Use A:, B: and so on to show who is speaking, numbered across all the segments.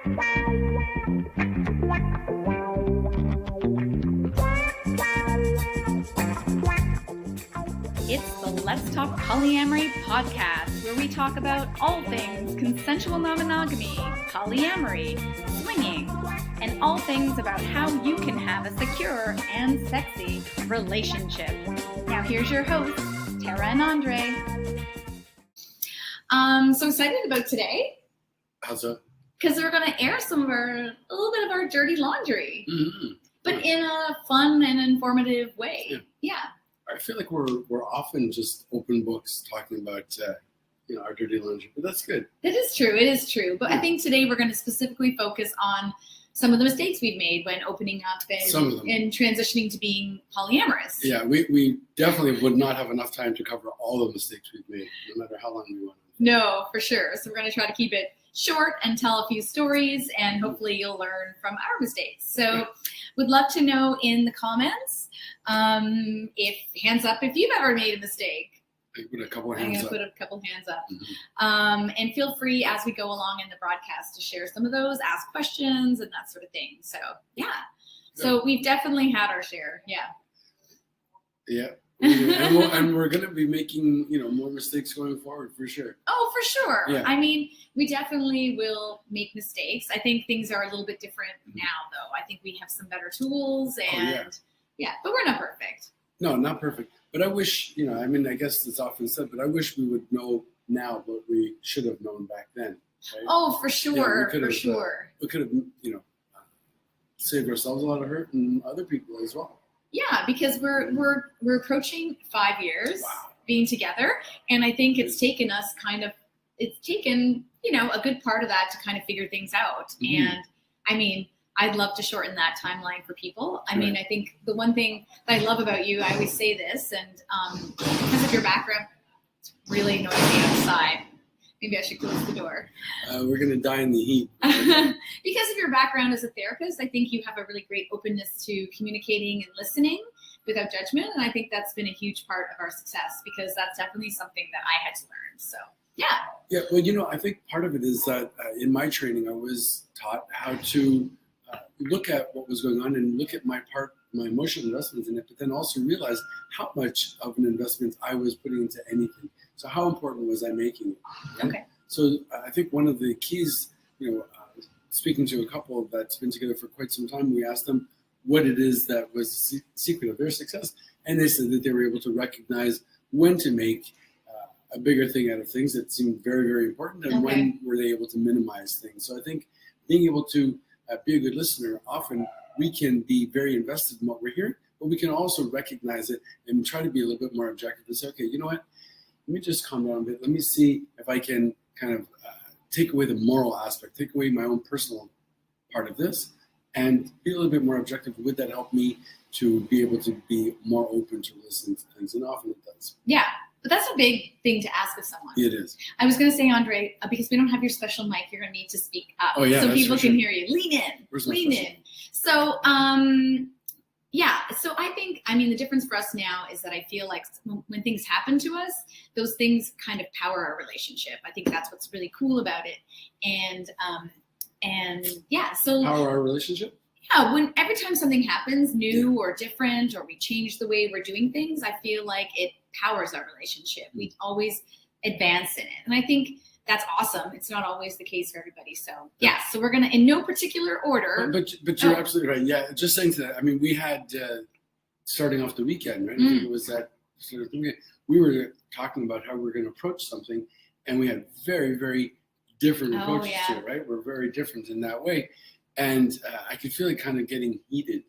A: It's the Let's Talk Polyamory podcast, where we talk about all things consensual non-monogamy, polyamory, swinging, and all things about how you can have a secure and sexy relationship. Now here's your hosts, Tara and Andre. So excited about today.
B: How's that?
A: Because we're going to air a little bit of our dirty laundry, but in a fun and informative way. Yeah.
B: I feel like we're often just open books talking about our dirty laundry, but that's good.
A: It is true. But I think today we're going to specifically focus on some of the mistakes we've made when opening up and transitioning to being polyamorous.
B: Yeah, we definitely would not have enough time to cover all the mistakes we've made, no matter how long we want.
A: No, for sure. So we're going to try to keep it short and tell a few stories, and hopefully you'll learn from our mistakes. So would love to know in the comments, if hands up if you've ever made a mistake.
B: I'm going to put a couple hands up.
A: And feel free as we go along in the broadcast to share some of those, ask questions and that sort of thing. So yeah. So we've definitely had our share.
B: Yeah. And we're going to be making, more mistakes going forward for sure.
A: Oh, for sure.
B: Yeah.
A: I mean, we definitely will make mistakes. I think things are a little bit different now, though. I think we have some better tools and but we're not perfect.
B: No, not perfect. But I wish, I guess it's often said, but I wish we would know now what we should have known back then. Right?
A: Oh, for sure.
B: We could have, saved ourselves a lot of hurt and other people as well.
A: Yeah, because we're approaching 5 years being together, and I think it's taken us a good part of that to kind of figure things out. Mm-hmm. And I mean, I'd love to shorten that timeline for people. I mean, I think the one thing that I love about you, I always say this, and because of your background, it's really noisy outside. Maybe I should close the door.
B: We're going to die in the heat.
A: Because of your background as a therapist, I think you have a really great openness to communicating and listening without judgment. And I think that's been a huge part of our success, because that's definitely something that I had to learn. So, yeah. Yeah,
B: well, I think part of it is that in my training, I was taught how to look at what was going on and look at my emotional investments in it, but then also realize how much of an investment I was putting into anything. So how important was I making it? Right?
A: Okay.
B: So I think one of the keys, speaking to a couple that's been together for quite some time, we asked them what it is that was the secret of their success. And they said that they were able to recognize when to make a bigger thing out of things that seemed very, very important, and when were they able to minimize things. So I think being able to be a good listener, often we can be very invested in what we're hearing, but we can also recognize it and try to be a little bit more objective and say, okay, you know what? Let me just calm down a bit. Let me see if I can kind of take away the moral aspect, take away my own personal part of this, and be a little bit more objective. Would that help me to be able to be more open to listening to things? And often it does.
A: Yeah, but that's a big thing to ask of someone.
B: It is.
A: I was going to say, Andre, because we don't have your special mic, you're going to need to speak up so people can hear you. Lean in. So, so I think, the difference for us now is that I feel like when things happen to us, those things kind of power our relationship. I think that's what's really cool about it. So
B: power our relationship?
A: Yeah, every time something happens new or different, or we change the way we're doing things, I feel like it powers our relationship. We always advance in it. And I think that's awesome. It's not always the case for everybody. So so we're going to, in no particular order.
B: But you're absolutely right. Yeah, just saying to that, we had, starting off the weekend, right? I think it was that sort of thing. We were talking about how we're going to approach something, and we had very, very different approaches to it, right? We're very different in that way. And I could feel it kind of getting heated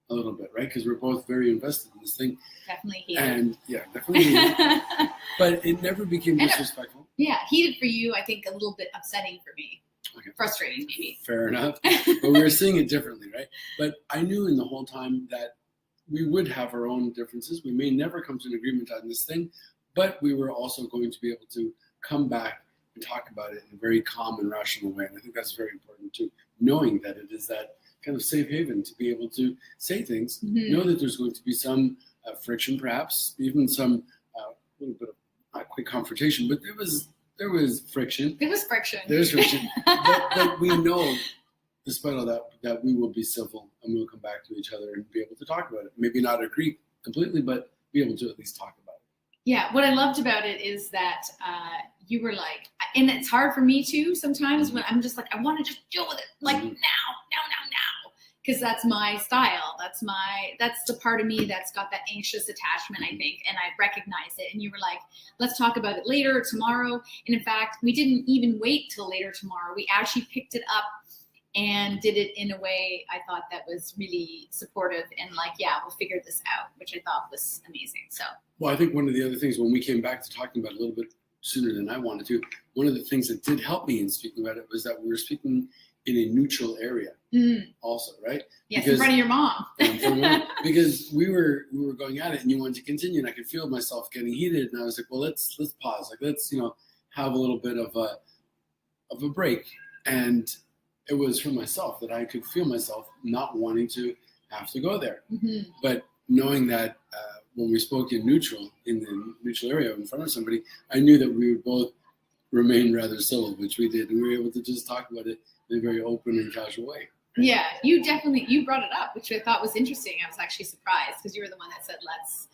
B: a little bit, right? Because we're both very invested in this thing.
A: Definitely heated.
B: And definitely heated. But it never became disrespectful.
A: Yeah, heated for you, I think a little bit upsetting for me. Okay. Frustrating, maybe.
B: Fair enough. But we were seeing it differently, right? But I knew in the whole time that we would have our own differences. We may never come to an agreement on this thing, but we were also going to be able to come back and talk about it in a very calm and rational way. And I think that's very important too, knowing that it is that kind of safe haven to be able to say things, know that there's going to be some friction, perhaps even some little bit of not quite confrontation, but it was there was friction.
A: There was friction.
B: There's friction. but we know, despite all that we will be civil and we'll come back to each other and be able to talk about it. Maybe not agree completely, but be able to at least talk about it.
A: Yeah, what I loved about it is that you were like, and it's hard for me too sometimes when I'm just like, I want to just deal with it like now. Because that's my style. That's the part of me that's got that anxious attachment, I think, and I recognize it. And you were like, let's talk about it later or tomorrow. And in fact, we didn't even wait till later tomorrow. We actually picked it up and did it in a way I thought that was really supportive and like, yeah, we'll figure this out, which I thought was amazing. So,
B: well, I think one of the other things when we came back to talking about it a little bit sooner than I wanted to, one of the things that did help me in speaking about it was that we were speaking in a neutral area also, right?
A: Yes, because, in front of your mom.
B: Because we were going at it and you wanted to continue and I could feel myself getting heated and I was like, well, let's pause. Like, let's, have a little bit of a break. And it was for myself that I could feel myself not wanting to have to go there.
A: Mm-hmm.
B: But knowing that when we spoke in the neutral area in front of somebody, I knew that we would both remain rather civil, which we did. And we were able to just talk about it in a very open and casual way.
A: Yeah, you brought it up, which I thought was interesting. I was actually surprised because you were the one that said, let's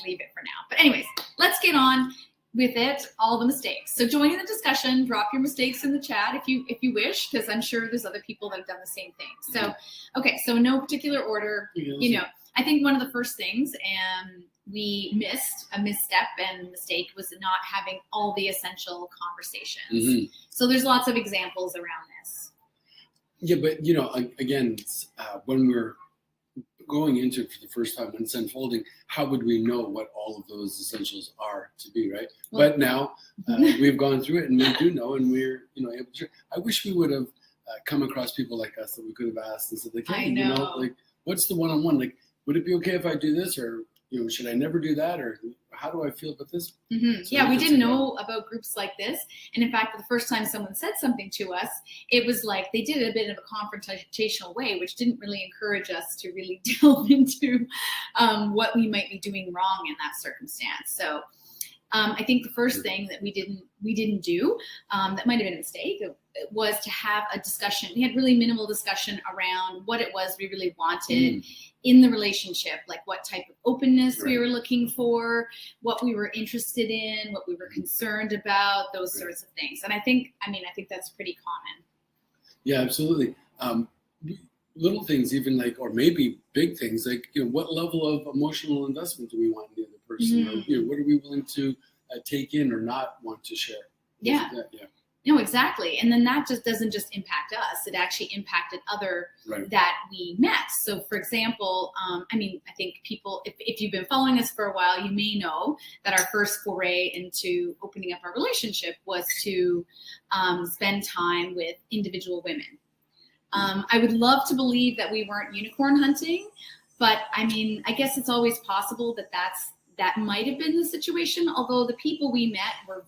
A: leave it for now. But anyways, let's get on with it, all the mistakes. So join in the discussion, drop your mistakes in the chat if you wish, because I'm sure there's other people that have done the same thing. So, okay, so in no particular order, I think one of the first things, and we missed a misstep and mistake, was not having all the essential conversations.
B: Mm-hmm.
A: So there's lots of examples around this.
B: Yeah, but again, when we're going into it for the first time when it's unfolding, how would we know what all of those essentials are to be, right? Well, but now we've gone through it and we do know, and we're able to. I wish we would have come across people like us that we could have asked and said, like, hey, like, what's the one-on-one? Like, would it be okay if I do this, or should I never do that, or how do I feel about this?
A: Mm-hmm. So we didn't know about groups like this. And in fact, the first time someone said something to us, it was like they did it a bit of a confrontational way, which didn't really encourage us to really delve into what we might be doing wrong in that circumstance. So I think the first thing that we didn't do, that might have been a mistake, was to have a discussion. We had really minimal discussion around what it was we really wanted in the relationship, like what type of openness we were looking for, what we were interested in, what we were concerned about, those sorts of things. And I think that's pretty common.
B: Yeah, absolutely. Little things, even like, or maybe big things, like, what level of emotional investment do we want in the other person? Or, what are we willing to take in or not want to share?
A: Yeah. No, exactly. And then that just doesn't just impact us. It actually impacted other that we met. So for example, I think people, if you've been following us for a while, you may know that our first foray into opening up our relationship was to spend time with individual women. I would love to believe that we weren't unicorn hunting, but I guess it's always possible that might have been the situation. Although the people we met were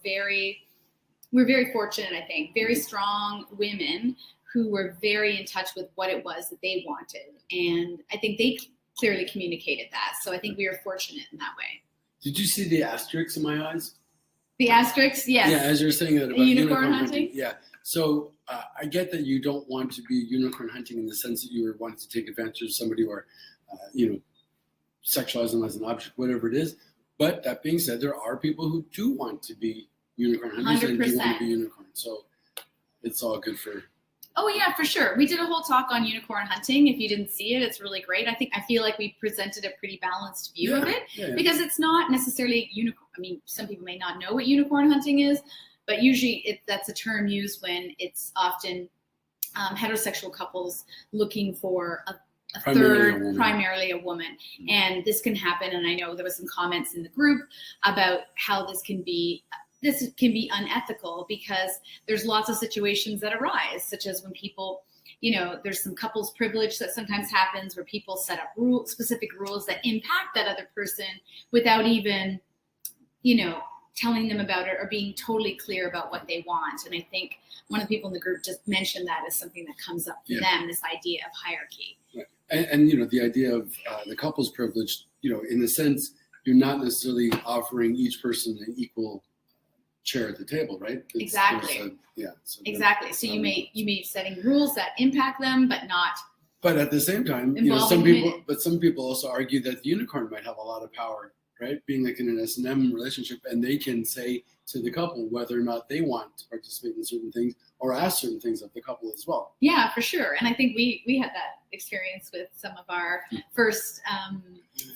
A: we're very fortunate, I think, very strong women who were very in touch with what it was that they wanted. And I think they clearly communicated that. So I think we were fortunate in that way.
B: Did you see the asterisks in my eyes?
A: The asterisks, yes.
B: Yeah, as you're saying that about
A: unicorn hunting.
B: Yeah. So I get that you don't want to be unicorn hunting in the sense that you were wanting to take advantage of somebody or, sexualize them as an object, whatever it is. But that being said, there are people who do want to be unicorn hunters 100%. And do want to be unicorn. So it's all good for.
A: Oh yeah, for sure. We did a whole talk on unicorn hunting. If you didn't see it, it's really great. I feel like we presented a pretty balanced view of it because it's not necessarily unicorn. Some people may not know what unicorn hunting is, but usually that's a term used when it's often heterosexual couples looking for a primarily a woman. And this can happen. And I know there was some comments in the group about how this can be unethical because there's lots of situations that arise, such as when people, there's some couples privilege that sometimes happens where people set up specific rules that impact that other person without even, telling them about it or being totally clear about what they want. And I think one of the people in the group just mentioned that as something that comes up for them, this idea of hierarchy.
B: Right. And the idea of the couple's privilege, in a sense, you're not necessarily offering each person an equal chair at the table, right?
A: Exactly.
B: So
A: exactly. So you may setting rules that impact them, but not.
B: But at the same time, some people also argue that the unicorn might have a lot of power, right? Being like in an S&M relationship, and they can say to the couple whether or not they want to participate in certain things or ask certain things of the couple as well.
A: Yeah, for sure. And I think we had that experience with some of our first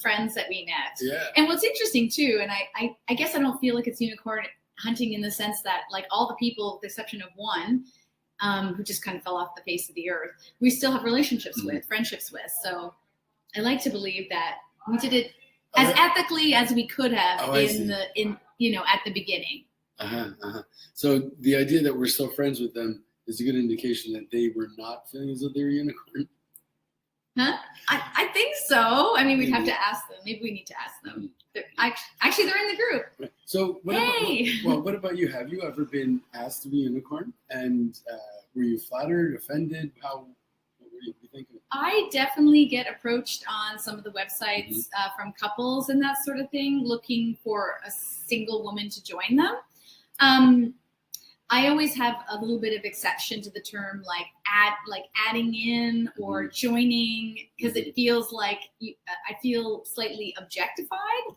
A: friends that we met.
B: Yeah.
A: And what's interesting too, and I guess I don't feel like it's unicorn hunting in the sense that like all the people, with the exception of one, who just kind of fell off the face of the earth, we still have relationships with, friendships with. So I like to believe that we did it as ethically as we could have at the beginning.
B: So the idea that we're still friends with them is a good indication that they were not feeling as though they were unicorn.
A: Huh? I think so. I mean, we'd have to ask them. Maybe we need to ask them. Actually, they're in the group.
B: Right. So what about you? Have you ever been asked to be a unicorn? And were you flattered, offended? What were you thinking?
A: I definitely get approached on some of the websites from couples and that sort of thing, looking for a single woman to join them. I always have a little bit of exception to the term adding in or joining, because it feels like I feel slightly objectified.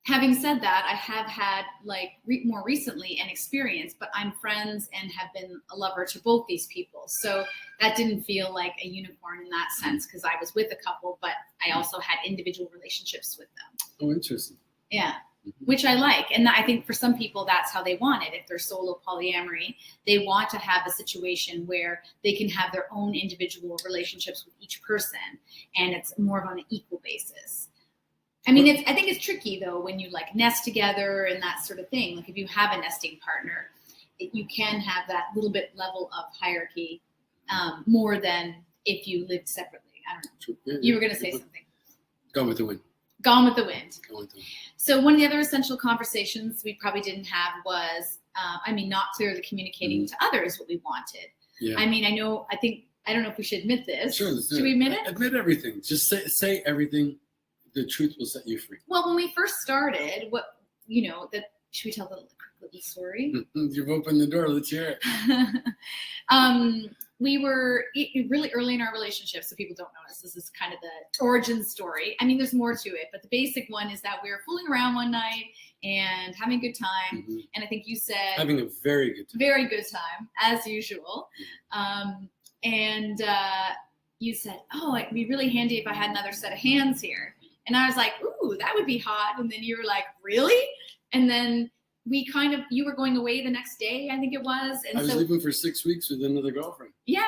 A: Having said that, I have had more recently an experience, but I'm friends and have been a lover to both these people. So that didn't feel like a unicorn in that sense, because I was with a couple, but I also had individual relationships with them.
B: Oh, interesting.
A: Yeah. Which I like. And I think for some people, that's how they want it. If they're solo polyamory, they want to have a situation where they can have their own individual relationships with each person. And it's more of on an equal basis. I mean, I think it's tricky, though, when you nest together and that sort of thing. Like if you have a nesting partner, you can have that little bit level of hierarchy more than if you lived separately. I don't know.
B: Yeah,
A: you were going to say something.
B: Gone with the wind.
A: Gone with the wind. So one of the other essential conversations we probably didn't have was, not clearly communicating to others what we wanted.
B: Yeah.
A: I mean, I don't know if we should admit this.
B: Sure.
A: Should we admit it?
B: Admit everything. Just say everything. The truth will set you free.
A: Well, when we first started, should we tell the little story?
B: You've opened the door. Let's hear it.
A: We were really early in our relationship, so people don't know us. This is kind of the origin story. I mean, there's more to it, but the basic one is that we were fooling around one night and having a good time. And I think you said...
B: Having a very good time.
A: Very good time, as usual. And you said, oh, it'd be really handy if I had another set of hands here. And I was like, ooh, that would be hot. And then you were like, really? And then you were going away the next day, I think it was. And
B: I was leaving for 6 weeks with another girlfriend.
A: Yeah.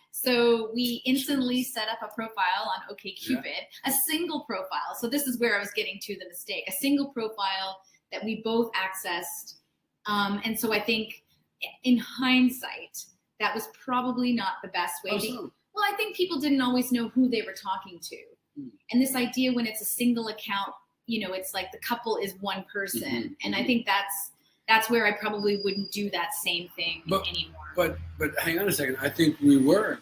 A: So we instantly set up a profile on OkCupid, a single profile. So this is where I was getting to the mistake, a single profile that we both accessed. And so I think in hindsight, that was probably not the best way. Well, I think people didn't always know who they were talking to. And this idea when it's a single account, it's like the couple is one person. And I think that's where I probably wouldn't do that same thing anymore.
B: But hang on a second. I think we were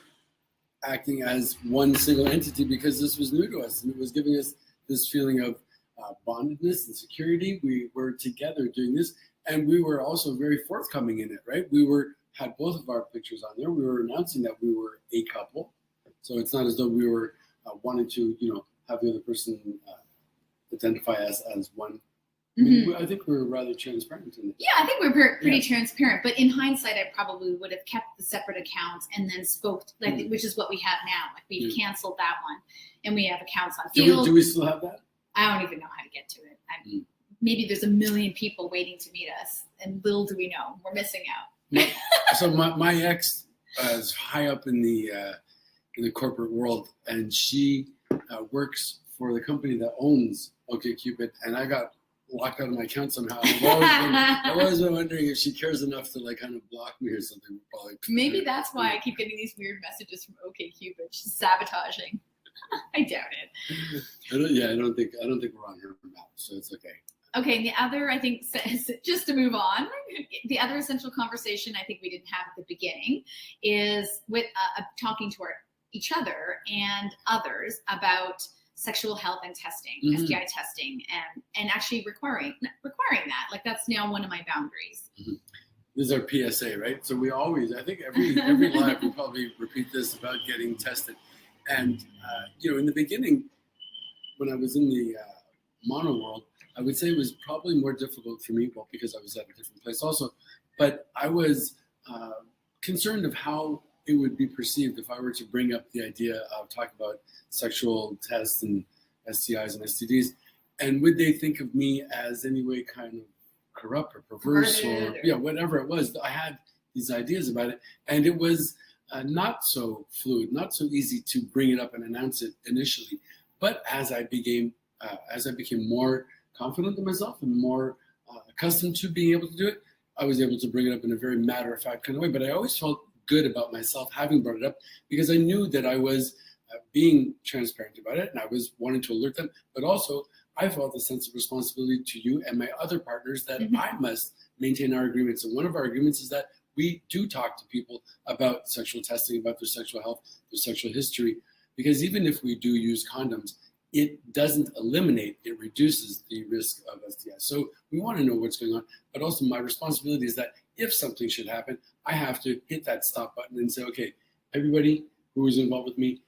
B: acting as one single entity because this was new to us and it was giving us this feeling of bondedness and security. We were together doing this, and we were also very forthcoming in it, right? We had both of our pictures on there. We were announcing that we were a couple. So it's not as though we were wanting to, have the other person identify as one. I think we're rather transparent in it.
A: Yeah, I think we're pretty transparent. But in hindsight, I probably would have kept the separate accounts and then spoke, which is what we have now. We've canceled that one, and we have accounts on Field.
B: Do we still have that?
A: I don't even know how to get to it. Maybe there's a million people waiting to meet us, and little do we know, we're missing out.
B: So my ex is high up in the corporate world, and she works for the company that owns OkCupid, and I got locked out of my account somehow. I've always been wondering if she cares enough to kind of block me or something.
A: Maybe that's why I keep getting these weird messages from OkCupid. She's sabotaging. I doubt it.
B: I don't think we're on her map, so it's okay.
A: Okay, and the other, I think, just to move on, the other essential conversation I think we didn't have at the beginning is with talking to each other and others about sexual health and testing,
B: Mm-hmm.
A: STI testing, and actually requiring that. Like that's now one of my boundaries.
B: Mm-hmm. This is our PSA, right? So we always, I think every live we probably repeat this about getting tested. And in the beginning, when I was in the mono world, I would say it was probably more difficult for me, well, because I was at a different place also. But I was concerned of how it would be perceived if I were to bring up the idea of talking about sexual tests and STIs and STDs. And would they think of me as any way kind of corrupt or perverse or whatever it was? I had these ideas about it. And it was not so fluid, not so easy to bring it up and announce it initially. But as I became more confident in myself and more accustomed to being able to do it, I was able to bring it up in a very matter-of-fact kind of way. But I always felt good about myself having brought it up because I knew that I was being transparent about it and I was wanting to alert them. But also, I felt a sense of responsibility to you and my other partners that I must maintain our agreements. And one of our agreements is that we do talk to people about sexual testing, about their sexual health, their sexual history, because even if we do use condoms, it doesn't eliminate, it reduces the risk of STI. So we want to know what's going on, but also my responsibility is that if something should happen, I have to hit that stop button and say, okay, everybody who is involved with me,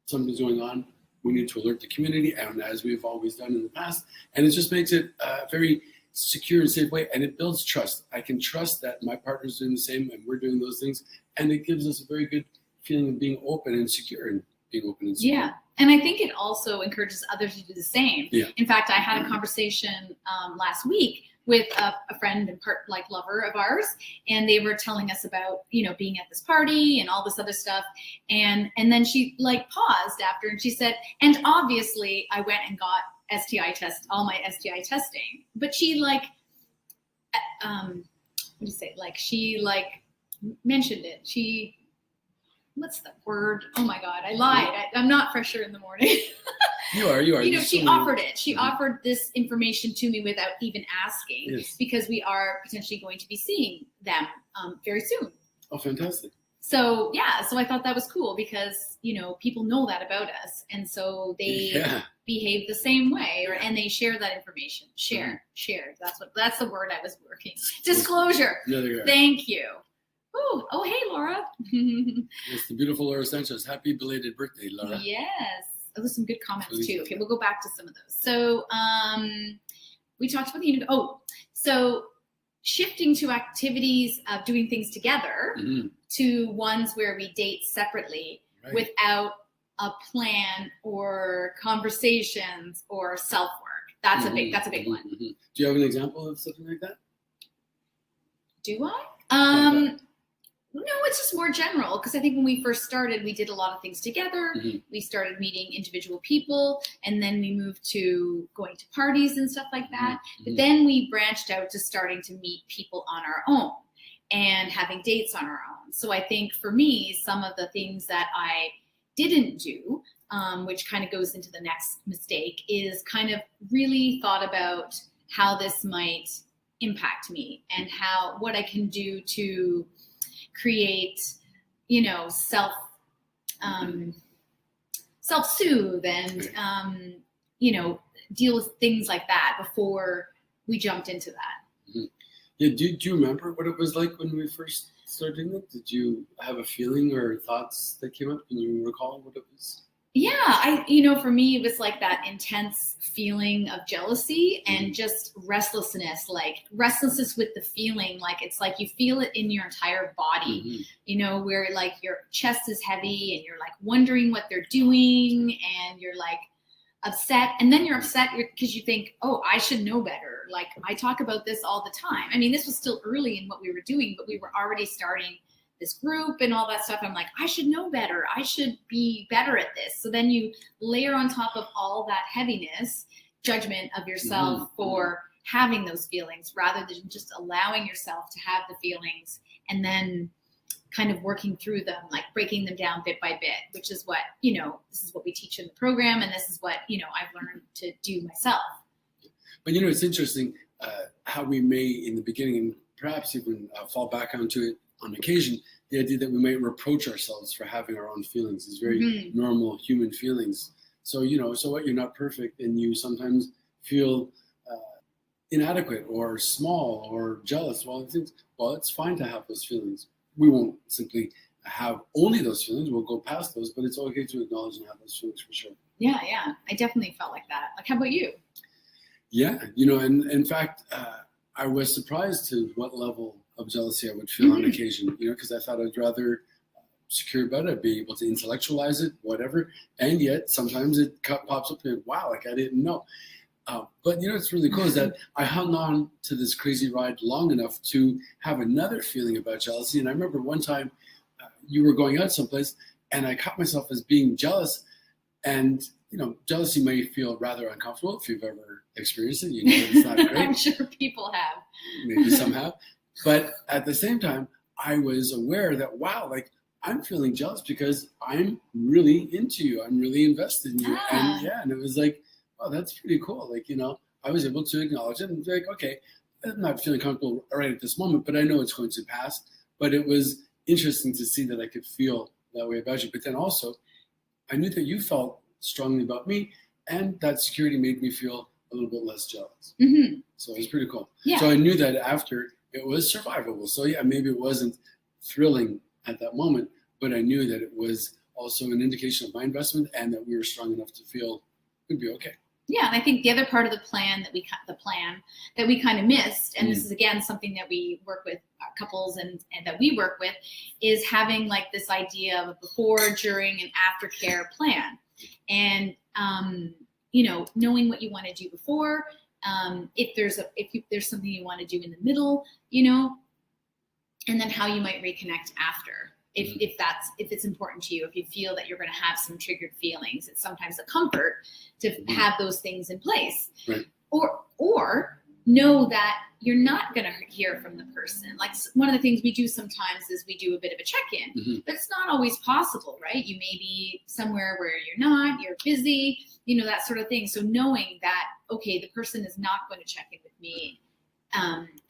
B: something's going on, we need to alert the community, and as we've always done in the past. And it just makes it a very secure and safe way, and it builds trust. I can trust that my partner's doing the same and we're doing those things, and it gives us a very good feeling of being open and secure and being open and secure.
A: Yeah. And I think it also encourages others to do the same.
B: Yeah.
A: In fact, I had a conversation last week with a friend and lover of ours, and they were telling us about, being at this party and all this other stuff. And then she paused after and she said, and obviously I went and got all my STI testing. But she she mentioned it. What's the word? Oh my God, I lied. I'm not fresher in the morning.
B: You are.
A: She offered it. She offered this information to me without even asking, because we are potentially going to be seeing them very soon.
B: Oh, fantastic.
A: So I thought that was cool because, people know that about us. And so they behave the same way and they share that information. Share. That's the word I was working. Disclosure. Thank you. Oh, hey, Laura.
B: It's the beautiful Laura Sanchez. Happy belated birthday, Laura.
A: Yes. Those are some good comments too. Okay, we'll go back to some of those. So we talked about so shifting to activities of doing things together to ones where we date separately without a plan or conversations or self-work. That's a big one.
B: Do you have an example of something like that?
A: Do I? No, it's just more general, because I think when we first started, we did a lot of things together. We started meeting individual people, and then we moved to going to parties and stuff like that. But then we branched out to starting to meet people on our own and having dates on our own. So I think for me, some of the things that I didn't do, which kind of goes into the next mistake, is kind of really thought about how this might impact me and what I can do to create, self-soothe and, deal with things like that before we jumped into that.
B: Yeah. Do you remember what it was like when we first started doing it? Did you have a feeling or thoughts that came up? Can you recall what it was?
A: Yeah, for me, it was like that intense feeling of jealousy and just restlessness with the feeling. It's like you feel it in your entire body, where your chest is heavy and you're wondering what they're doing and you're upset. And then you're upset because you think, oh, I should know better. I talk about this all the time. I mean, this was still early in what we were doing, but we were already starting this group and all that stuff. I'm like, I should know better. I should be better at this. So then you layer on top of all that heaviness, judgment of yourself for having those feelings, rather than just allowing yourself to have the feelings and then kind of working through them, breaking them down bit by bit, which is what, this is what we teach in the program. And this is what, I've learned to do myself.
B: But, it's interesting how we may in the beginning, and perhaps even fall back onto it on occasion, the idea that we might reproach ourselves for having our own feelings is very normal human feelings. So, so what, you're not perfect, and you sometimes feel inadequate or small or jealous. Well, it's fine to have those feelings. We won't simply have only those feelings. We'll go past those, but it's okay to acknowledge and have those feelings for sure.
A: Yeah. I definitely felt like that. Like, how about you?
B: Yeah, and in fact, I was surprised to what level of jealousy I would feel on occasion, because I thought I'd rather secure about it, be able to intellectualize it, whatever. And yet sometimes it pops up and wow, like I didn't know. But what's really cool is that I hung on to this crazy ride long enough to have another feeling about jealousy. And I remember one time you were going out someplace and I caught myself as being jealous. And, jealousy may feel rather uncomfortable if you've ever experienced it. It's not great.
A: I'm sure people have.
B: Maybe some have. But at the same time, I was aware that, wow, like I'm feeling jealous because I'm really into you. I'm really invested in you. And it was like, oh, that's pretty cool. Like, I was able to acknowledge it and be like, okay, I'm not feeling comfortable right at this moment, but I know it's going to pass. But it was interesting to see that I could feel that way about you. But then also, I knew that you felt strongly about me, and that security made me feel a little bit less jealous.
A: Mm-hmm.
B: So it was pretty cool.
A: Yeah.
B: So I knew that after it was survivable. So yeah, maybe it wasn't thrilling at that moment, but I knew that it was also an indication of my investment and that we were strong enough to feel we'd be okay.
A: Yeah, and I think the other part of the plan that we kind of missed, and this is again something that we work with couples and that we work with, is having like this idea of a before, during, and aftercare plan, and knowing what you want to do before, if there's something you want to do in the middle, and then how you might reconnect after. If it's important to you, if you feel that you're going to have some triggered feelings, it's sometimes a comfort to have those things in place.
B: Right.
A: Or know that you're not going to hear from the person. Like one of the things we do sometimes is we do a bit of a check-in, but it's not always possible, right? You may be somewhere where you're busy, that sort of thing. So knowing that, okay, the person is not going to check in with me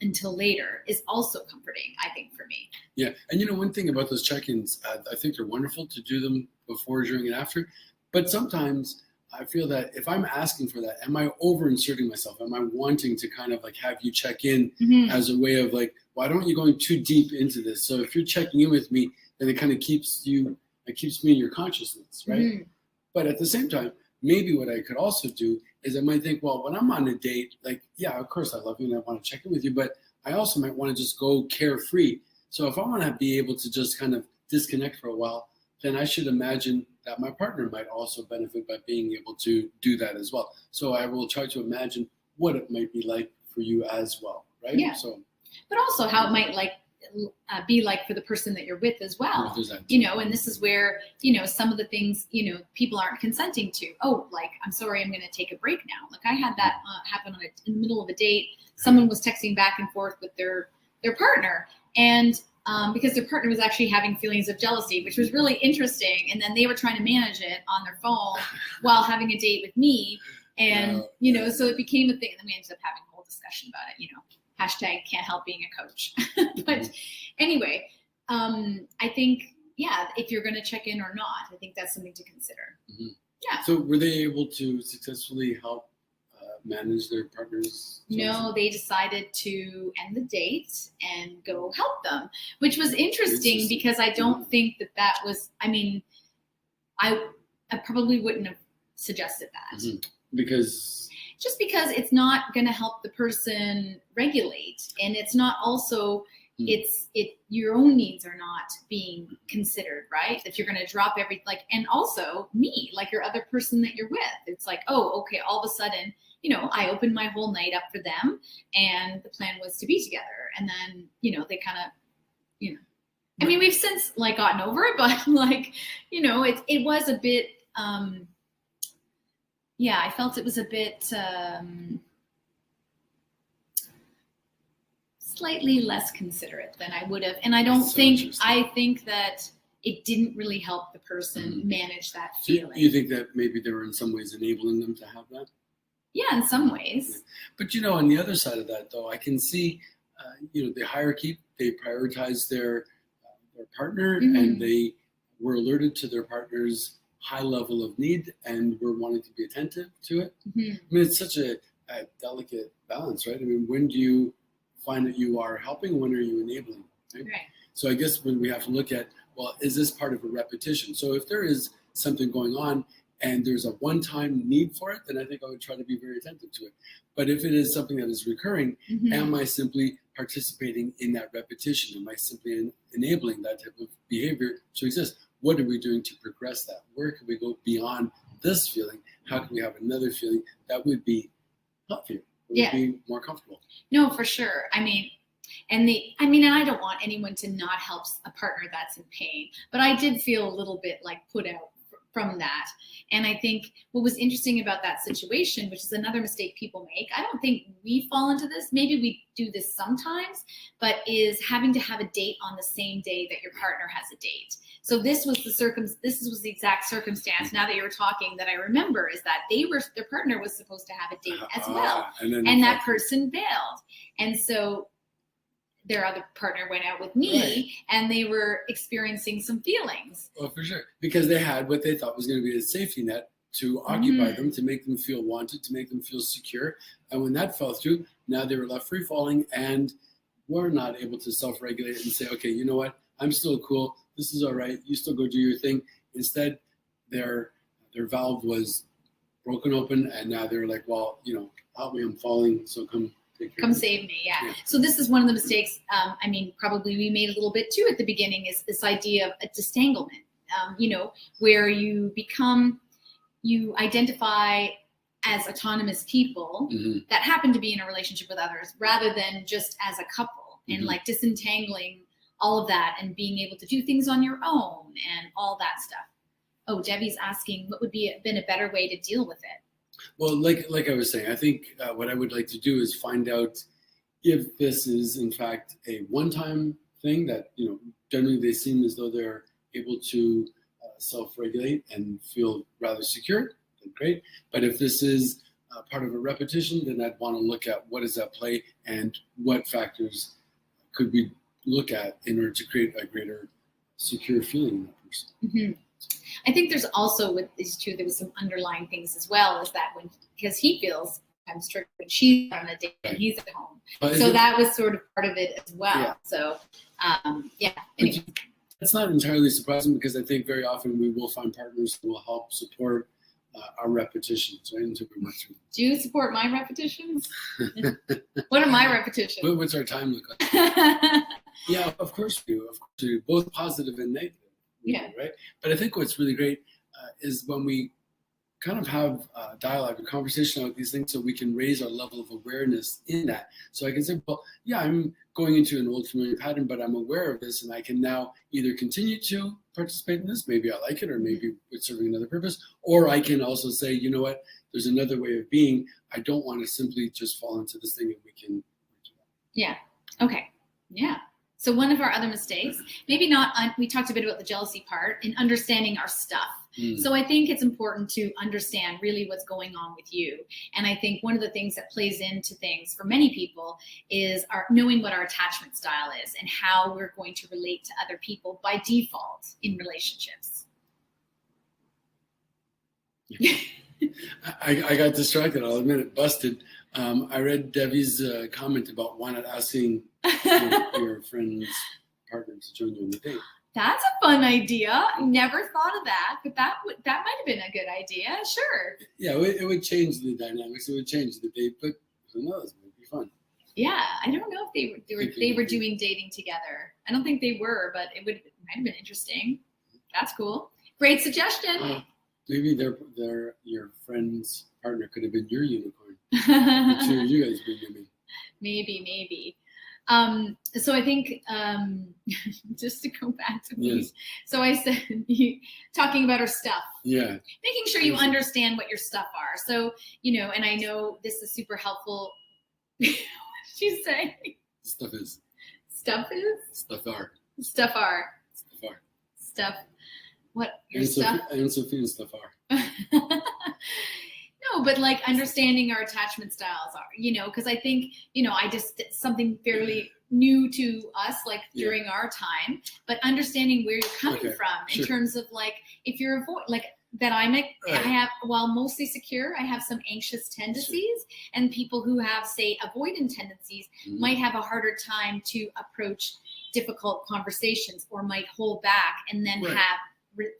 A: until later is also comforting, I think, for me.
B: Yeah. And one thing about those check-ins, I think they're wonderful to do them before, during, and after. But sometimes I feel that if I'm asking for that, am I over-inserting myself? Am I wanting to kind of like have you check in as a way of like, why don't you going too deep into this? So if you're checking in with me, then it kind of keeps me in your consciousness, right? But at the same time, maybe what I could also do is I might think, well, when I'm on a date, like, yeah, of course I love you and I want to check in with you, but I also might want to just go carefree. So if I want to be able to just kind of disconnect for a while, then I should imagine that my partner might also benefit by being able to do that as well. So I will try to imagine what it might be like for you as well, right?
A: Yeah.
B: So,
A: but also how it might be like for the person that you're with as well, and this is where, some of the things, people aren't consenting to. Oh, like, I'm sorry, I'm going to take a break now. Like I had that happen in the middle of a date. Someone was texting back and forth with their partner, and because their partner was actually having feelings of jealousy, which was really interesting. And then they were trying to manage it on their phone while having a date with me. And, so it became a thing. And then we ended up having a whole discussion about it, hashtag can't help being a coach. But anyway, I think, if you're going to check in or not, I think that's something to consider. Yeah.
B: So were they able to successfully help manage their partners?
A: No, they decided to end the date and go help them, which was interesting because I don't think that was, I probably wouldn't have suggested that.
B: Because
A: it's not going to help the person regulate, and it's not also your own needs are not being considered, right? That you're going to drop and also me, like your other person that you're with. It's like, oh, okay, all of a sudden, I opened my whole night up for them, and the plan was to be together. And then, they kind of, we've since gotten over it, but it was a bit, I felt it was a bit slightly less considerate than I would have. And I think that it didn't really help the person manage that feeling.
B: Do you think that maybe they were in some ways enabling them to have that?
A: Yeah, in some ways.
B: But, on the other side of that, though, I can see, the hierarchy, they prioritize their partner, and they were alerted to their partner's high level of need and we're wanting to be attentive to it.
A: Mm-hmm.
B: I mean, it's such a delicate balance, right? I mean, when do you find that you are helping? When are you enabling? Right?
A: Right.
B: So I guess when we have to look at, well, is this part of a repetition? So if there is something going on and there's a one-time need for it, then I think I would try to be very attentive to it. But if it is something that is recurring,
A: Mm-hmm.
B: am I simply participating in that repetition? Am I simply enabling that type of behavior to exist? What are we doing to progress that? Where can we go beyond this feeling? How can we have another feeling that would be healthier, would be more comfortable?
A: No, for sure. I mean, and I don't want anyone to not help a partner that's in pain, but I did feel a little bit like put out from that. And I think what was interesting about that situation, which is another mistake people make, I don't think we fall into this, maybe we do this sometimes, but is having to have a date on the same day that your partner has a date. So this was the exact circumstance, now that you were talking, that I remember, is that their partner was supposed to have a date as well. And that person bailed. And so their other partner went out with me, right, and they were experiencing some feelings.
B: Well, for sure. Because they had what they thought was going to be a safety net to occupy them, to make them feel wanted, to make them feel secure. And when that fell through, now they were left free falling and were not able to self-regulate and say, okay, you know what? I'm still cool. This is all right. You still go do your thing. Instead, their valve was broken open, and now they're like, well, help me, I'm falling, so come
A: save me. Yeah. So this is one of the mistakes, probably we made a little bit too at the beginning, is this idea of a disentanglement, where you identify as autonomous people that happen to be in a relationship with others rather than just as a couple, and like disentangling all of that and being able to do things on your own and all that stuff. Oh, Debbie's asking what would been a better way to deal with it.
B: Well, like I was saying, I think what I would like to do is find out if this is in fact a one-time thing that, generally they seem as though they're able to self-regulate and feel rather secure, then great. But if this is part of a repetition, then I'd want to look at what is at play and what factors could we look at in order to create a greater secure feeling in that person. Mm-hmm.
A: I think there's also, with these two, there was some underlying things as well, is that because he feels I'm strict when she's on a date and he's at home. So that was sort of part of it as well. Yeah. So, Anyway.
B: It's not entirely surprising, because I think very often we will find partners who will help support our repetitions, right? Until we work through them.
A: Do you support my repetitions? What are my repetitions?
B: What's our time look like? Yeah, of course we do. Of course we do. Both positive and negative.
A: Yeah.
B: Right. But I think what's really great is when we kind of have dialogue and conversation about these things, so we can raise our level of awareness in that. So I can say, well, yeah, I'm going into an old familiar pattern, but I'm aware of this, and I can now either continue to participate in this. Maybe I like it, or maybe it's serving another purpose. Or I can also say, you know what, there's another way of being. I don't want to simply just fall into this thing, and we can do that.
A: Yeah. Okay. Yeah. So one of our other mistakes, maybe not, we talked a bit about the jealousy part, in understanding our stuff. So I think it's important to understand really what's going on with you. And I think one of the things that plays into things for many people is knowing what our attachment style is and how we're going to relate to other people by default in relationships.
B: I got distracted. I'll admit it, busted. I read Debbie's comment about why not asking your friend's partner to join you on the date.
A: That's a fun idea. I never thought of that, but that might have been a good idea. Sure.
B: Yeah, it would change the dynamics. It would change the date, but who knows? It would be fun.
A: Yeah, I don't know if they were doing dating together. I don't think they were, but it might have been interesting. That's cool. Great suggestion.
B: Maybe your friend's partner could have been your unicorn. The two of you guys being human.
A: Maybe. So I think, just to go back to me, so I said, talking about our stuff.
B: Yeah.
A: Making sure you understand what your stuff are. So, and I know this is super helpful. What did you say?
B: Stuff is.
A: Stuff is?
B: Stuff are.
A: Stuff are.
B: Stuff are.
A: Stuff. What? Your
B: and
A: stuff?
B: And Sophie and stuff are.
A: No, but like understanding our attachment styles are, because I think, I just did something fairly new to us, like during our time, but understanding where you're coming from in terms of like, if you're that I
B: Right.
A: have, while mostly secure, I have some anxious tendencies, and people who have, say, avoidant tendencies
B: Mhm.
A: might have a harder time to approach difficult conversations, or might hold back and then
B: Right.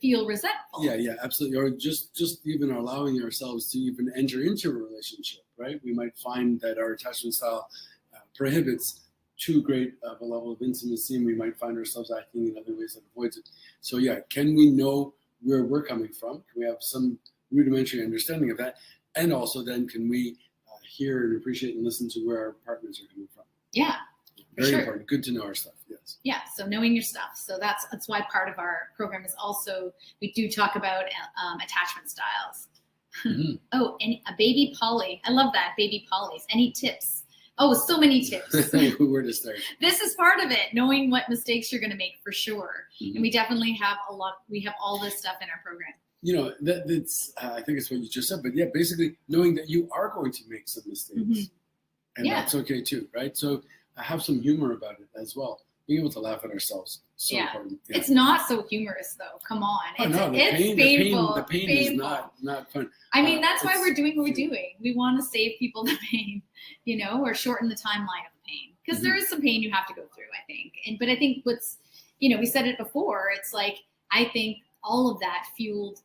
A: feel resentful.
B: Yeah, absolutely. Or just even allowing ourselves to even enter into a relationship, right? We might find that our attachment style prohibits too great of a level of intimacy, and we might find ourselves acting in other ways that avoids it. So yeah, can we know where we're coming from? Can we have some rudimentary understanding of that? And also then can we hear and appreciate and listen to where our partners are coming from?
A: Yeah.
B: Very
A: sure.
B: important. Good to know our stuff. Yes.
A: Yeah, so knowing your stuff. So that's why part of our program is also, we do talk about attachment styles.
B: Mhm.
A: Oh, and a baby poly. I love that, baby polys. Any tips? Oh, so many tips.
B: Where to start?
A: This is part of it, knowing what mistakes you're going to make, for sure.
B: Mhm.
A: And we definitely have we have all this stuff in our program.
B: You know, that's I think it's what you just said, but yeah, basically knowing that you are going to make some mistakes,
A: Mhm.
B: and
A: Yeah.
B: that's okay too, right? So have some humor about it as well. Being able to laugh at ourselves, so
A: Yeah.
B: important. Yeah.
A: It's not so humorous, though. Come on.
B: Oh, no, the
A: It's painful.
B: the pain
A: painful.
B: is not fun.
A: I mean, that's why we're doing what we're
B: it's-
A: doing. We want to save people the pain, or shorten the timeline of the pain. Because there is some pain you have to go through, I think. But I think we said it before, it's like, I think all of that fueled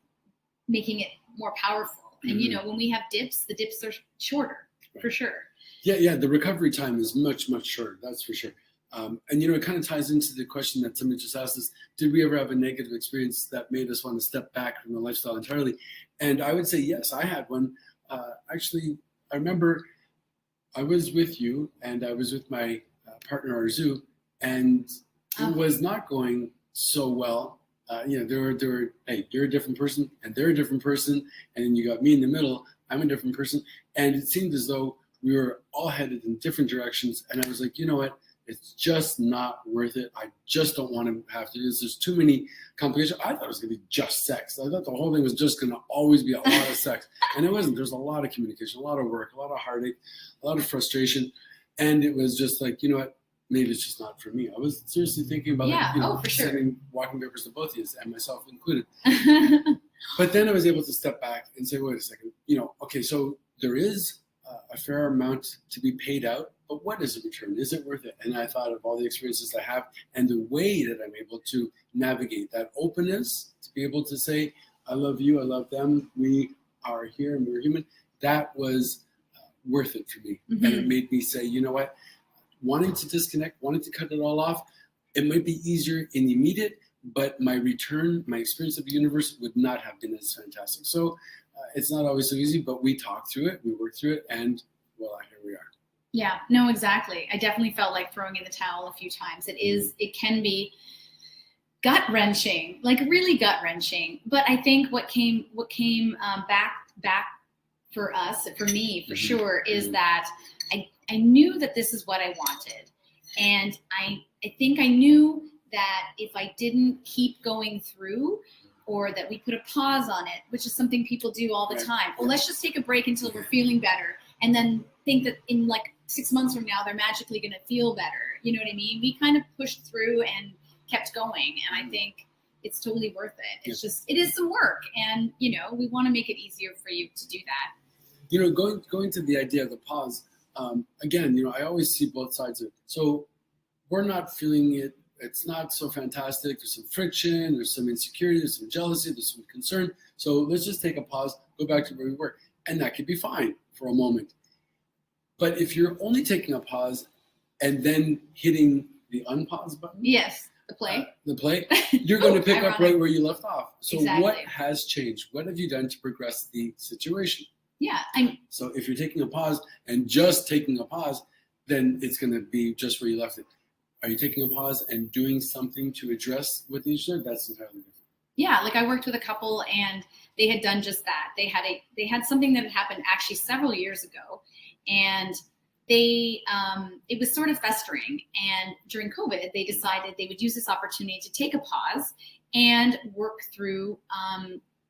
A: making it more powerful. And, when we have dips, the dips are shorter, for sure.
B: Yeah, the recovery time is much shorter, that's for sure. And it kind of ties into the question that somebody just asked us: did we ever have a negative experience that made us want to step back from the lifestyle entirely? And I would say yes, I had one. Actually, I remember I was with you and I was with my partner Arzu, and it was not going so well. Hey, you're a different person and they're a different person, and then you got me in the middle. I'm a different person, and it seemed as though we were all headed in different directions. And I was like, you know what? It's just not worth it. I just don't want to have to do this. There's too many complications. I thought it was going to be just sex. I thought the whole thing was just going to always be a lot of sex. And it wasn't. There's a lot of communication, a lot of work, a lot of heartache, a lot of frustration. And it was just like, you know what? Maybe it's just not for me. I was seriously thinking about
A: for sure.
B: sending walking papers to both of you, and myself included. But then I was able to step back and say, wait a second, okay, so there is a fair amount to be paid out, but what is the return? Is it worth it? And I thought of all the experiences I have and the way that I'm able to navigate that openness, to be able to say, I love you, I love them, we are here and we're human. That was worth it for me.
A: Mm-hmm.
B: And it made me say, you know what? Wanting to disconnect, wanting to cut it all off, it might be easier in the immediate, but my return, my experience of the universe would not have been as fantastic. So it's not always so easy, but we talk through it, we work through it, and voila, here we are.
A: Yeah, no, exactly. I definitely felt like throwing in the towel a few times. It can be gut-wrenching, like really gut-wrenching. But I think what came back for us, for me, for sure, is that I knew that this is what I wanted. And I think I knew that if I didn't keep going through, or that we put a pause on it, which is something people do all the time. Well, let's just take a break until we're feeling better, and then think that in like 6 months from now, they're magically going to feel better. You know what I mean? We kind of pushed through and kept going. And I think it's totally worth it. It's just, it is some work. And, we want to make it easier for you to do that.
B: Going to the idea of the pause, again, I always see both sides of it. So we're not feeling it. It's not so fantastic. There's some friction, there's some insecurity, there's some jealousy, there's some concern. So let's just take a pause, go back to where we were. And that could be fine for a moment. But if you're only taking a pause and then hitting the unpause button.
A: Yes, the play.
B: You're going to pick up right where you left off. So
A: exactly.
B: What has changed? What have you done to progress the situation?
A: Yeah.
B: So if you're taking a pause and just taking a pause, then it's going to be just where you left it. Are you taking a pause and doing something to address what the issue is? That's entirely different.
A: Yeah, like I worked with a couple and they had done just that. They had something that had happened actually several years ago, and it was sort of festering. And during COVID, they decided they would use this opportunity to take a pause and work through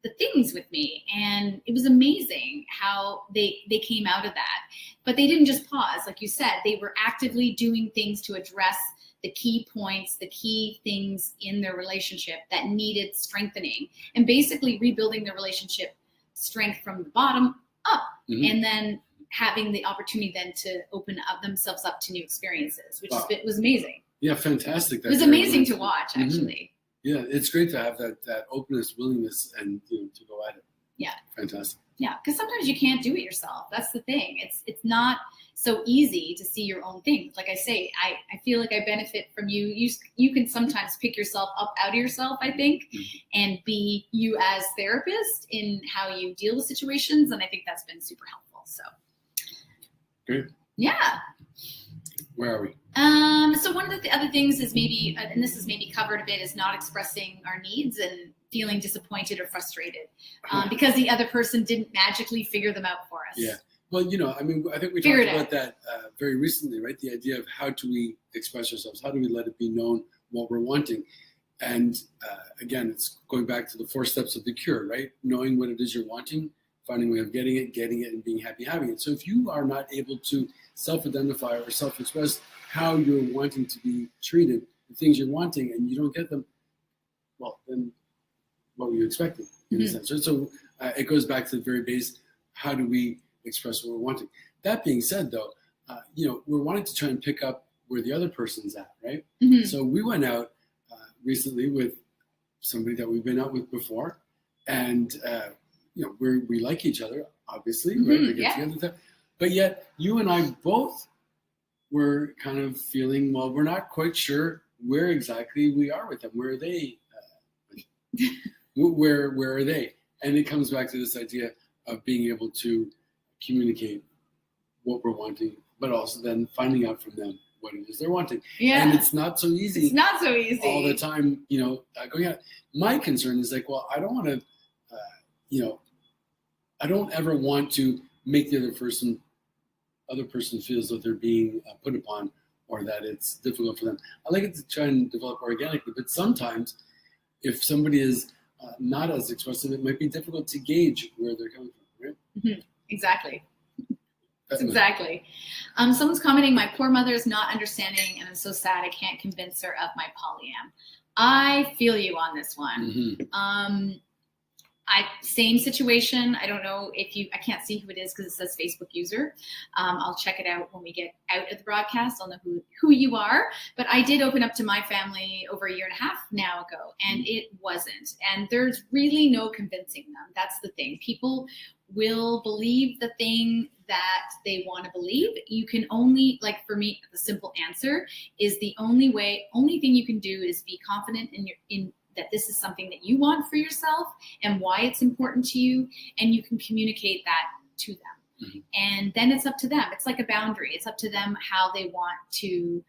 A: the things with me. And it was amazing how they came out of that. But they didn't just pause, like you said. They were actively doing things to address the key points, the key things in their relationship that needed strengthening, and basically rebuilding the relationship strength from the bottom up, and then having the opportunity then to open up themselves up to new experiences, which was amazing.
B: Yeah, fantastic.
A: It was amazing to watch, actually.
B: Yeah, it's great to have that openness, willingness, and to go at it.
A: Yeah.
B: Fantastic.
A: Yeah, because sometimes you can't do it yourself. That's the thing. It's not so easy to see your own things. Like I say, I feel like I benefit from you. You can sometimes pick yourself up out of yourself, I think, and be you as therapist in how you deal with situations. And I think that's been super helpful. So.
B: Great.
A: Yeah.
B: Where are we?
A: So one of the other things is maybe, and this is maybe covered a bit, is not expressing our needs and feeling disappointed or frustrated because the other person didn't magically figure them out for us.
B: Yeah. Well, I mean, I think we talked about that very recently, right? The idea of how do we express ourselves? How do we let it be known what we're wanting? And again, it's going back to the 4 steps of the cure, right? Knowing what it is you're wanting, finding a way of getting it, and being happy having it. So if you are not able to self-identify or self-express how you're wanting to be treated, the things you're wanting, and you don't get them, well, then what were you expecting in a sense? So it goes back to the very base. How do we express what we're wanting? That being said, though, we're wanting to try and pick up where the other person's at, right? So we went out recently with somebody that we've been out with before, and we like each other, obviously, right? We get together, but yet you and I both were kind of feeling, well, we're not quite sure where exactly we are with them. Where are they? Where are they? And it comes back to this idea of being able to communicate what we're wanting, but also then finding out from them what it is they're wanting. Yeah. And it's not so easy.
A: It's not so easy
B: all the time, going out. My concern is like, well, I don't want to, I don't ever want to make the other person feels that they're being put upon or that it's difficult for them. I like it to try and develop organically, but sometimes if somebody is not as expressive, it might be difficult to gauge where they're coming from, right?
A: Exactly. Exactly. Someone's commenting, my poor mother is not understanding and I'm so sad I can't convince her of my polyam. I feel you on this one. Same situation. I don't know if I can't see who it is because it says Facebook user. I'll check it out when we get out of the broadcast. I'll know who you are. But I did open up to my family over 1.5 years now ago, and it wasn't. And there's really no convincing them. That's the thing. People will believe the thing that they want to believe. You can only, like for me, the simple answer is the only thing you can do is be confident in that this is something that you want for yourself and why it's important to you, and you can communicate that to them. And then it's up to them. It's like a boundary. It's up to them how they want to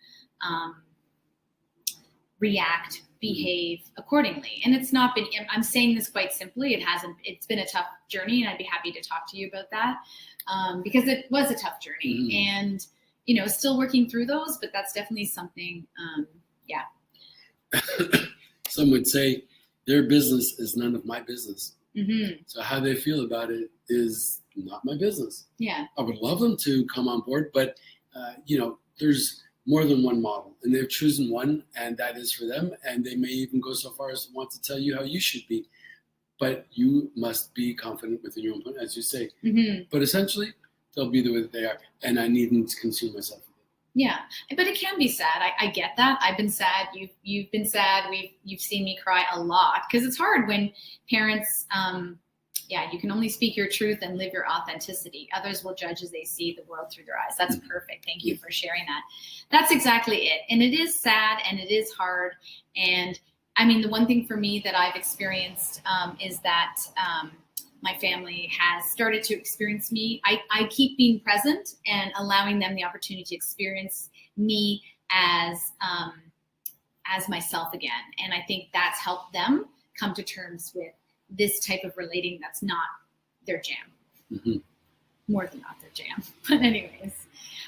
A: react, behave accordingly. And it's not been, I'm saying this quite simply, it's been a tough journey, and I'd be happy to talk to you about that because it was a tough journey and, still working through those, but that's definitely something,
B: Some would say their business is none of my business. So how they feel about it is not my business.
A: Yeah.
B: I would love them to come on board, but there's more than one model, and they've chosen one, and that is for them. And they may even go so far as to want to tell you how you should be, but you must be confident within your own point, as you say. But essentially, they'll be the way that they are, and I needn't consume myself.
A: Yeah, but it can be sad. I get that. I've been sad. You've been sad. You've seen me cry a lot because it's hard when parents. You can only speak your truth and live your authenticity. Others will judge as they see the world through their eyes. That's perfect. Thank you for sharing that. That's exactly it. And it is sad and it is hard. And I mean, the one thing for me that I've experienced is that. My family has started to experience me. I keep being present and allowing them the opportunity to experience me as myself again. And I think that's helped them come to terms with this type of relating that's not their jam. More than not their jam. But anyways,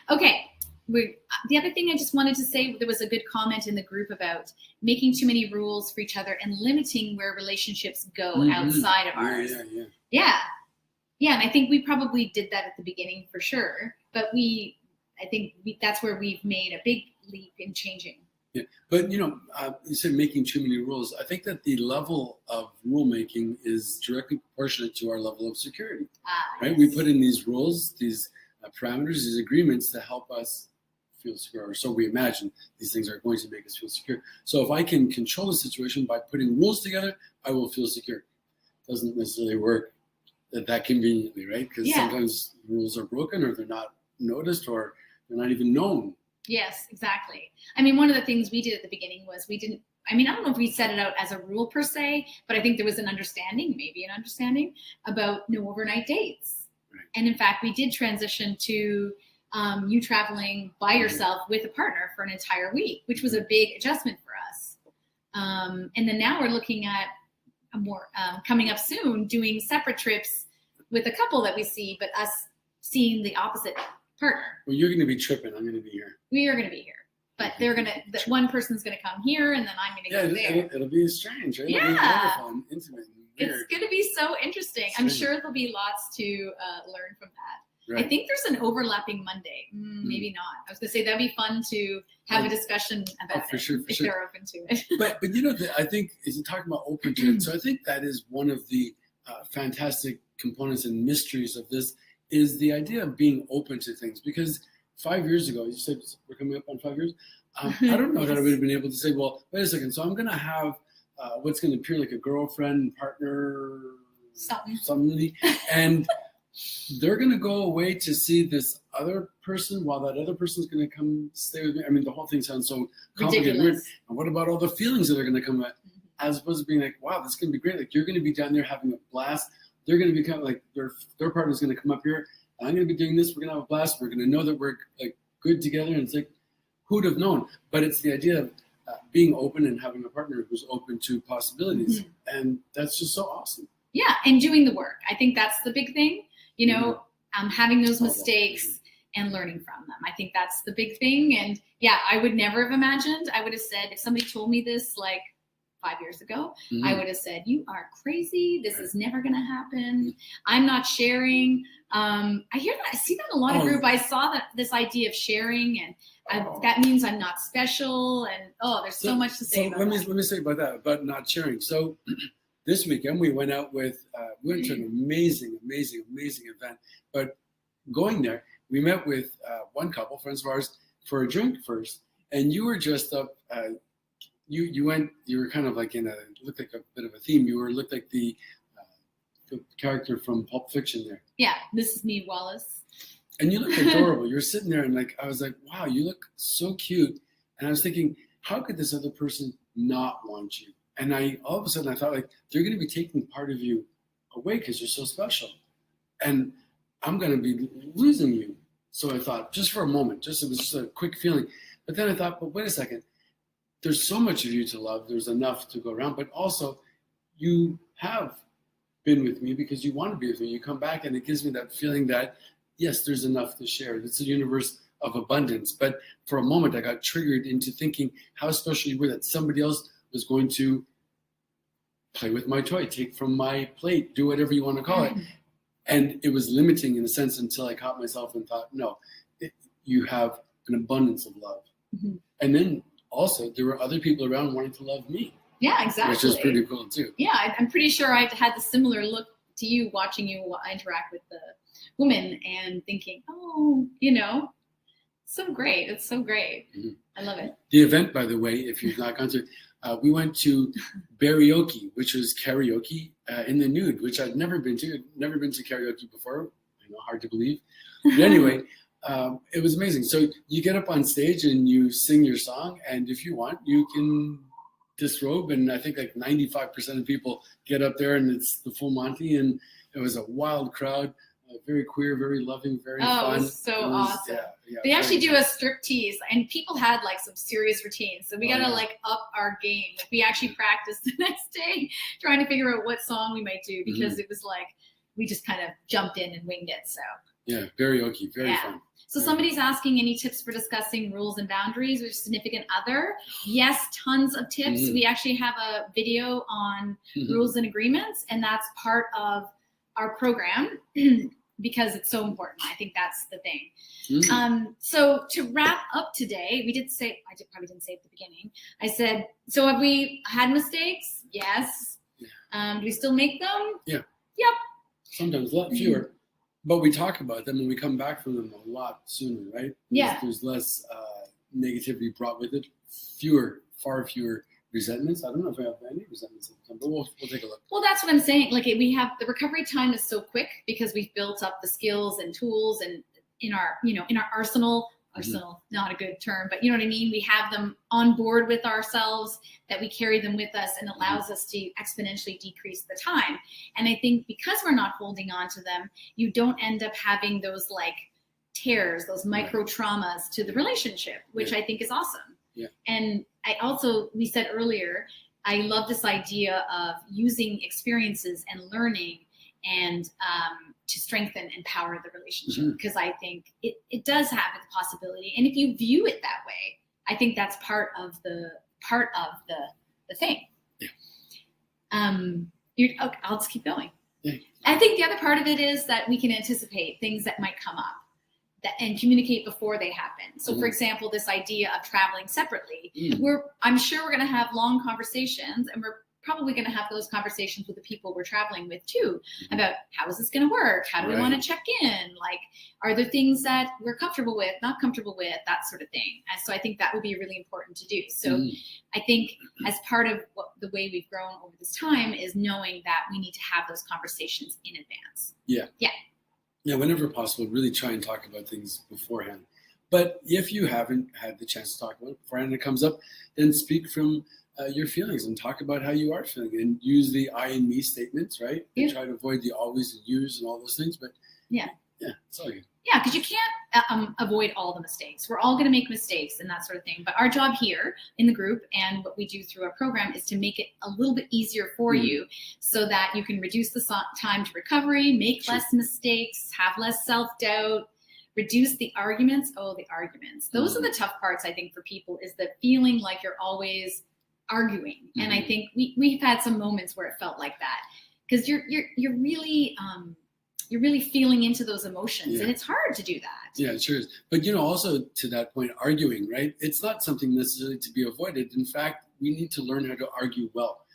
A: okay. The other thing I just wanted to say, there was a good comment in the group about making too many rules for each other and limiting where relationships go outside of ours. Yeah. And I think we probably did that at the beginning for sure. But I think that's where we've made a big leap in changing.
B: Yeah, but you said making too many rules. I think that the level of rulemaking is directly proportionate to our level of security. Right?
A: Yes.
B: We put in these rules, these parameters, these agreements to help us feel secure, or so we imagine these things are going to make us feel secure. So if I can control the situation by putting rules together, I will feel secure. Doesn't necessarily work that conveniently, right? Because sometimes rules are broken, or they're not noticed, or they're not even known.
A: Yes, exactly. I mean, one of the things we did at the beginning was I don't know if we set it out as a rule per se, but I think there was maybe an understanding about no overnight dates.
B: Right.
A: And in fact, we did transition to you traveling by yourself with a partner for an entire week, which was a big adjustment for us. And then now we're looking at a more coming up soon, doing separate trips with a couple that we see, but us seeing the opposite partner.
B: Well, you're going to be tripping. I'm going to be here.
A: We are going to be here, but one person's going to come here, and then I'm going to go there.
B: It'll be strange, right?
A: Yeah.
B: It'll be wonderful and intimate and weird.
A: It's going to be so interesting. I'm sure there'll be lots to learn from that. Right. I think there's an overlapping Monday. Maybe not. I was going to say that'd be fun to have a discussion about it if they're open to it.
B: But I think is talking about open to it. So I think that is one of the fantastic components and mysteries of this is the idea of being open to things. Because 5 years ago, you said we're coming up on 5 years. I don't know that I would have been able to say, well, wait a second. So I'm going to have what's going to appear like a girlfriend, partner, somebody, and they're going to go away to see this other person while that other person's going to come stay with me. I mean, the whole thing sounds so complicated. Weird. And what about all the feelings that are going to come out? As opposed to being like, wow, this is going to be great. Like, you're going to be down there having a blast. They're going to become like their partner's going to come up here. I'm going to be doing this. We're going to have a blast. We're going to know that we're like good together. And it's like, who'd have known? But it's the idea of being open and having a partner who's open to possibilities. And that's just so awesome.
A: Yeah. And doing the work. I think that's the big thing. Having those mistakes and learning from them. I think that's the big thing. And yeah, I would never have imagined. I would have said, if somebody told me this like 5 years ago, I would have said, you are crazy. This is never going to happen. I'm not sharing. I see that in a lot of group. I saw this idea of sharing, and that means I'm not special. And there's so much to say.
B: Let me say about that, about not sharing. So this weekend we went out we went to an amazing event. But going there, we met with one couple, friends of ours, for a drink first. And you were dressed up. You were kind of like looked like a bit of a theme. You looked like the character from Pulp Fiction there.
A: Yeah, Mrs. Meade Wallace.
B: And you look adorable. You're sitting there and I was like, wow, you look so cute. And I was thinking, how could this other person not want you? And all of a sudden I thought, like, they're going to be taking part of you away because you're so special. And I'm going to be losing you. So I thought, just for a moment, it was just a quick feeling. But then I thought, but wait a second. There's so much of you to love. There's enough to go around. But also, you have been with me because you want to be with me. You come back and it gives me that feeling that, yes, there's enough to share. It's a universe of abundance. But for a moment, I got triggered into thinking how special you were that somebody else was going to play with my toy, take from my plate, do whatever you want to call it. And it was limiting in a sense until I caught myself and thought, no, you have an abundance of love. And then also there were other people around wanting to love me.
A: Yeah, exactly.
B: Which is pretty cool too.
A: Yeah, I'm pretty sure I had the similar look to you watching you interact with the woman and thinking, so great. It's so great. I love it.
B: The event, by the way, if you've not gone to, we went to karaoke, which was karaoke in the nude, which I'd never been to. Never been to karaoke before. Hard to believe. But anyway, it was amazing. So you get up on stage and you sing your song, and if you want, you can disrobe. And I think like 95% of people get up there, and it's the full Monty. And it was a wild crowd. Very queer, very loving, very fun.
A: It was so awesome. Yeah, they actually do a striptease, and people had like some serious routines. So we got to like up our game. Like, we actually practiced the next day trying to figure out what song we might do, because it was like we just kind of jumped in and winged it. So
B: yeah, karaoke, very fun.
A: So somebody's asking, any tips for discussing rules and boundaries with a significant other? Yes, tons of tips. We actually have a video on rules and agreements, and that's part of our program. because it's so important. I think that's the thing.
B: Mm.
A: So to wrap up today, probably didn't say at the beginning. I said, so have we had mistakes? Yes.
B: Yeah.
A: Do we still make them?
B: Yeah.
A: Yep.
B: Sometimes a lot fewer, but we talk about them and we come back from them a lot sooner, right?
A: Yeah.
B: There's less negativity brought with it. Far fewer resentments. I don't know if I have any resentments at the time, but we'll take a look.
A: Well, that's what I'm saying. Like we have the recovery time is so quick because we've built up the skills and tools and in our arsenal, not a good term, but you know what I mean? We have them on board with ourselves, that we carry them with us, and allows us to exponentially decrease the time. And I think because we're not holding on to them, you don't end up having those like tears, those micro traumas to the relationship, which I think is awesome.
B: Yeah.
A: And we said earlier, I love this idea of using experiences and learning and to strengthen and power the relationship, because I think it does have the possibility. And if you view it that way, I think that's part of the thing.
B: Yeah.
A: I'll just keep going.
B: Yeah.
A: I think the other part of it is that we can anticipate things that might come up and communicate before they happen. So for example, this idea of traveling separately, I'm sure we're going to have long conversations, and we're probably going to have those conversations with the people we're traveling with too, about how is this going to work? How do we want to check in? Like, are there things that we're comfortable with, not comfortable with, that sort of thing. And so I think that would be really important to do. So I think as part of the way we've grown over this time is knowing that we need to have those conversations in advance.
B: Yeah. Yeah, whenever possible, really try and talk about things beforehand. But if you haven't had the chance to talk about it beforehand and it comes up, then speak from your feelings and talk about how you are feeling, and use the I and me statements, right? And try to avoid the always and yous and all those things. But yeah, it's all good.
A: Yeah, because you can't avoid all the mistakes. We're all going to make mistakes and that sort of thing. But our job here in the group and what we do through our program is to make it a little bit easier for you, so that you can reduce the time to recovery, make less mistakes, have less self-doubt, reduce the arguments. Oh, the arguments. Those are the tough parts, I think, for people, is the feeling like you're always arguing. And I think we've had some moments where it felt like that, because you're really feeling into those emotions, and it's hard to do that.
B: Yeah, it sure is. But also to that point, arguing, right? It's not something necessarily to be avoided. In fact, we need to learn how to argue well.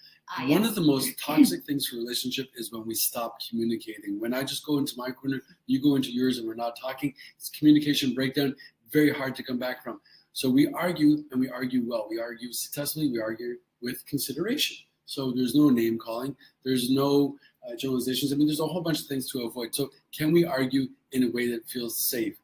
B: One of the most toxic things for a relationship is when we stop communicating. When I just go into my corner, you go into yours, and we're not talking, it's communication breakdown, very hard to come back from. So we argue, and we argue well. We argue successfully. We argue with consideration. So there's no name calling. There's no generalizations. I mean, there's a whole bunch of things to avoid. So can we argue in a way that feels safe?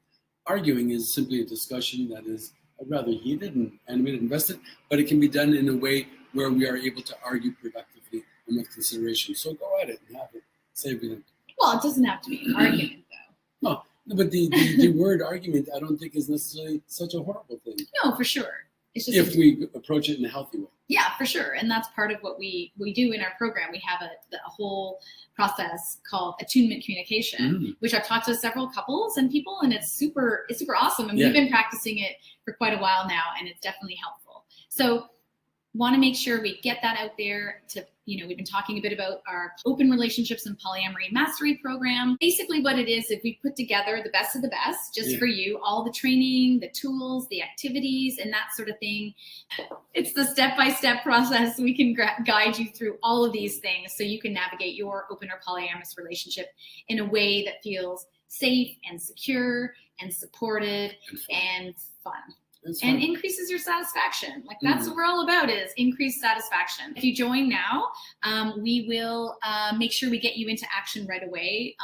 B: Arguing is simply a discussion that is rather heated and animated, invested, but it can be done in a way where we are able to argue productively and with consideration. So go at it and have it. Say everything.
A: Well, it doesn't have to be an argument, though.
B: No, but the word argument, I don't think is necessarily such a horrible thing.
A: No, for sure. It's just
B: if we approach it in a healthy way.
A: Yeah, for sure. And that's part of what we do in our program. We have a whole process called attunement communication, which I've talked to several couples and people, and it's super awesome. And we've been practicing it for quite a while now, and it's definitely helpful. So want to make sure we get that out there to, we've been talking a bit about our open relationships and polyamory mastery program. Basically what it is we put together the best of the best just for you, all the training, the tools, the activities, and that sort of thing. It's the step-by-step process. We can guide you through all of these things so you can navigate your open or polyamorous relationship in a way that feels safe and secure and supported and fun. And increases your satisfaction. Like that's what we're all about, is increased satisfaction. If you join now, we will make sure we get you into action right away.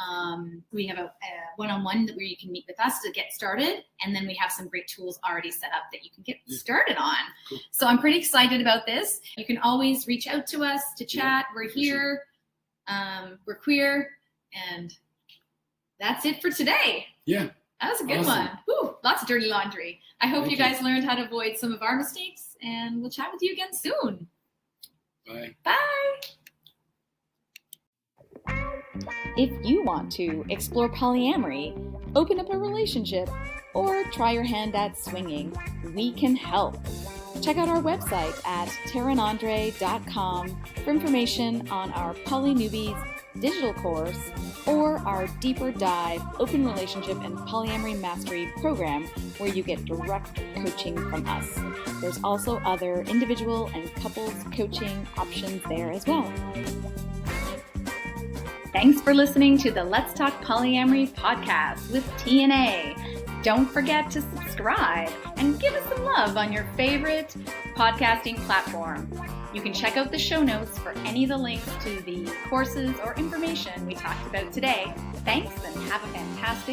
A: We have a one-on-one where you can meet with us to get started. And then we have some great tools already set up that you can get started on. Cool. So I'm pretty excited about this. You can always reach out to us to chat. We're here. We're queer. And that's it for today.
B: Yeah.
A: That was a good one. Whew, lots of dirty laundry. I hope you guys learned how to avoid some of our mistakes, and we'll chat with you again soon.
B: Bye.
A: Bye. If you want to explore polyamory, open up a relationship, or try your hand at swinging, we can help. Check out our website at taranandre.com for information on our Poly Newbies digital course, or our deeper dive open relationship and polyamory mastery program where you get direct coaching from us. There's also other individual and couples coaching options there as well. Thanks for listening to the Let's Talk Polyamory podcast with T&A. Don't forget to subscribe and give us some love on your favorite podcasting platform. You can check out the show notes for any of the links to the courses or information we talked about today. Thanks and have a fantastic